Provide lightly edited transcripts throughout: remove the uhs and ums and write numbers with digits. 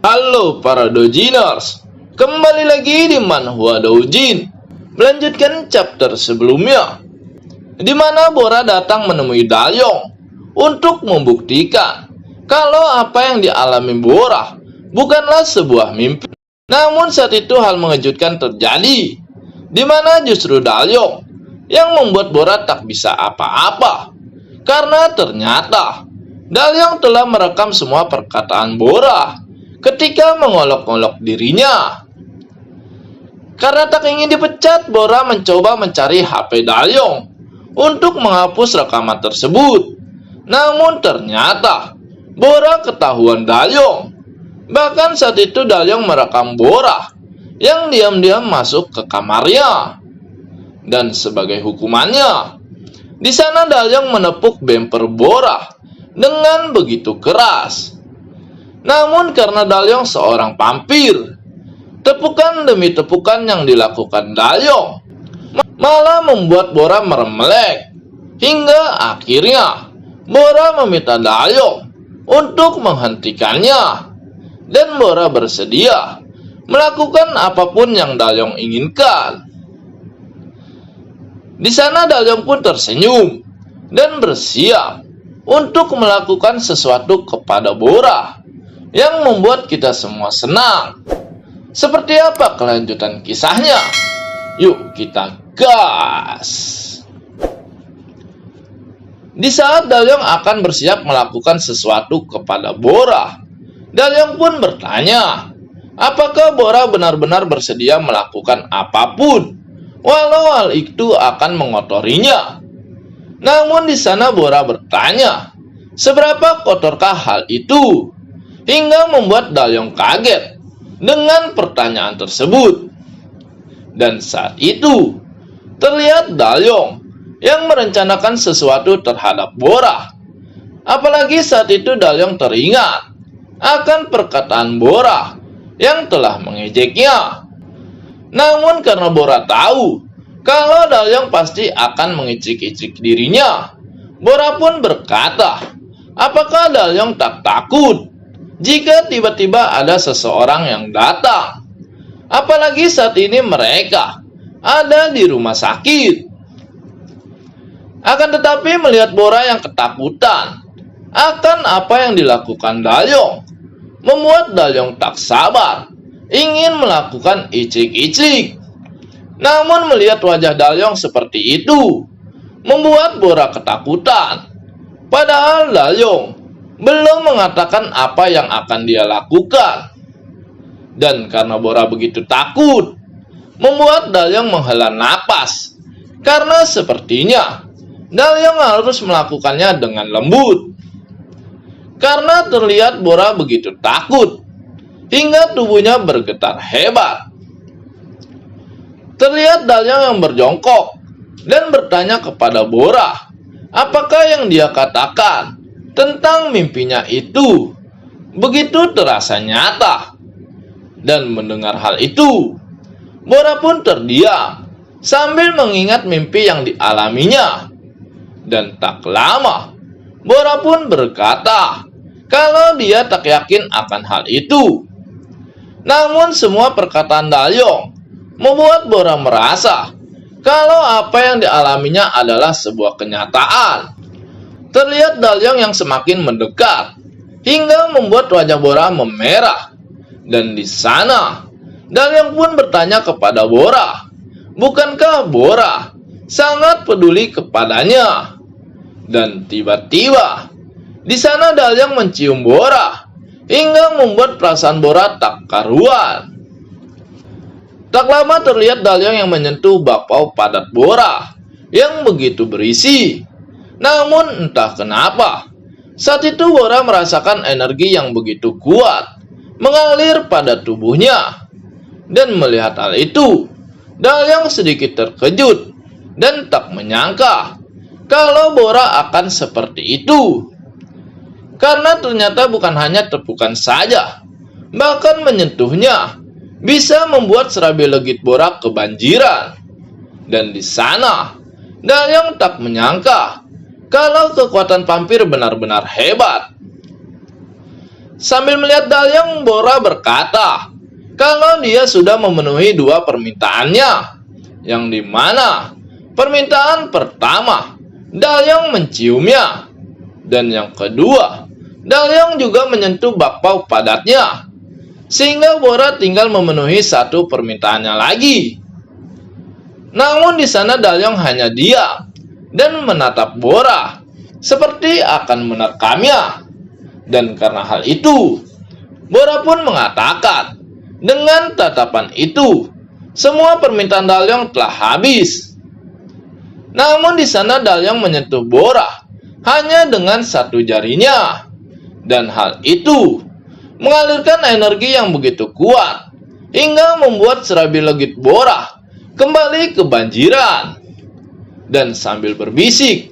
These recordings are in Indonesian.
Halo para Dojiners, kembali lagi di Manhwa Doujin. Melanjutkan chapter sebelumnya, di mana Bora datang menemui Dalyong untuk membuktikan kalau apa yang dialami Bora bukanlah sebuah mimpi. Namun saat itu hal mengejutkan terjadi, di mana justru Dalyong yang membuat Bora tak bisa apa-apa. Karena ternyata Dalyong telah merekam semua perkataan Bora ketika mengolok-olok dirinya. Karena tak ingin dipecat, Bora mencoba mencari HP Dalyong untuk menghapus rekaman tersebut. Namun ternyata Bora ketahuan Dalyong. Bahkan saat itu Dalyong merekam Bora yang diam-diam masuk ke kamarnya. Dan sebagai hukumannya, di sana Dalyong menepuk bemper Bora dengan begitu keras. Namun karena Dalyong seorang vampir, tepukan demi tepukan yang dilakukan Dalyong malah membuat Bora meremelek. Hingga akhirnya Bora meminta Dalyong untuk menghentikannya. Dan Bora bersedia melakukan apapun yang Dalyong inginkan. Di sana Dalyong pun tersenyum dan bersiap untuk melakukan sesuatu kepada Bora yang membuat kita semua senang. Seperti apa kelanjutan kisahnya? Yuk kita gas! Di saat Dalyong akan bersiap melakukan sesuatu kepada Bora, Dalyong pun bertanya, apakah Bora benar-benar bersedia melakukan apapun, walau hal itu akan mengotorinya. Namun di sana Bora bertanya, seberapa kotorkah hal itu? Hingga membuat Dalyong kaget dengan pertanyaan tersebut. Dan saat itu terlihat Dalyong yang merencanakan sesuatu terhadap Bora. Apalagi saat itu Dalyong teringat akan perkataan Bora yang telah mengejeknya. Namun karena Bora tahu kalau Dalyong pasti akan mengicik-icik dirinya, Bora pun berkata, apakah Dalyong tak takut jika tiba-tiba ada seseorang yang datang? Apalagi saat ini mereka ada di rumah sakit. Akan tetapi melihat Bora yang ketakutan akan apa yang dilakukan Dalyong, membuat Dalyong tak sabar ingin melakukan icik-icik. Namun melihat wajah Dalyong seperti itu membuat Bora ketakutan. Padahal Dalyong belum mengatakan apa yang akan dia lakukan. Dan karena Bora begitu takut, membuat Dalyong menghela napas. Karena sepertinya Dalyong harus melakukannya dengan lembut. Karena terlihat Bora begitu takut, hingga tubuhnya bergetar hebat. Terlihat Dalyong yang berjongkok dan bertanya kepada Bora, apakah yang dia katakan tentang mimpinya itu begitu terasa nyata. Dan mendengar hal itu, Bora pun terdiam sambil mengingat mimpi yang dialaminya. Dan tak lama, Bora pun berkata kalau dia tak yakin akan hal itu. Namun semua perkataan Dalyong membuat Bora merasa kalau apa yang dialaminya adalah sebuah kenyataan. Terlihat Dalyong yang semakin mendekat hingga membuat wajah Bora memerah. Dan di sana Dalyong pun bertanya kepada Bora, bukankah Bora sangat peduli kepadanya? Dan tiba-tiba di sana Dalyong mencium Bora hingga membuat perasaan Bora tak karuan. Tak lama terlihat Dalyong yang menyentuh bakpao padat Bora yang begitu berisi. Namun entah kenapa, saat itu Bora merasakan energi yang begitu kuat mengalir pada tubuhnya. Dan melihat hal itu, Dalyong sedikit terkejut dan tak menyangka kalau Bora akan seperti itu. Karena ternyata bukan hanya tepukan saja, bahkan menyentuhnya bisa membuat serabi legit Bora kebanjiran. Dan di sana Dalyong tak menyangka kalau kekuatan vampir benar-benar hebat. Sambil melihat Dalyong, Bora berkata kalau dia sudah memenuhi dua permintaannya, yang dimana permintaan pertama, Dalyong menciumnya, dan yang kedua, Dalyong juga menyentuh bakpao padatnya, sehingga Bora tinggal memenuhi satu permintaannya lagi. Namun di sana Dalyong hanya diam dan menatap Bora seperti akan menerkamnya. Dan karena hal itu, Bora pun mengatakan dengan tatapan itu, semua permintaan Dalyong telah habis. Namun di sana Dalyong menyentuh Bora hanya dengan satu jarinya. Dan hal itu mengalirkan energi yang begitu kuat hingga membuat serabi legit Bora kembali kebanjiran. Dan sambil berbisik,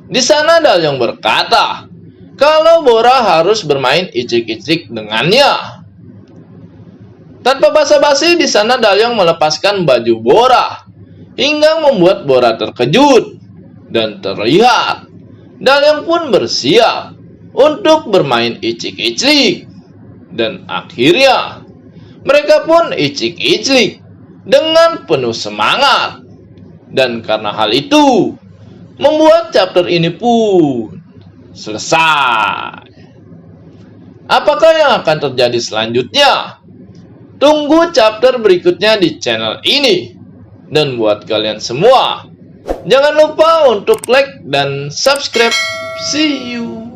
di sana Dalyong berkata kalau Bora harus bermain icik-icik dengannya. Tanpa basa-basi, di sana Dalyong melepaskan baju Bora hingga membuat Bora terkejut. Dan terlihat Dalyong pun bersiap untuk bermain icik-icik. Dan akhirnya mereka pun icik-icik dengan penuh semangat. Dan karena hal itu, membuat chapter ini pun selesai. Apakah yang akan terjadi selanjutnya? Tunggu chapter berikutnya di channel ini. Dan buat kalian semua, jangan lupa untuk like dan subscribe. See you.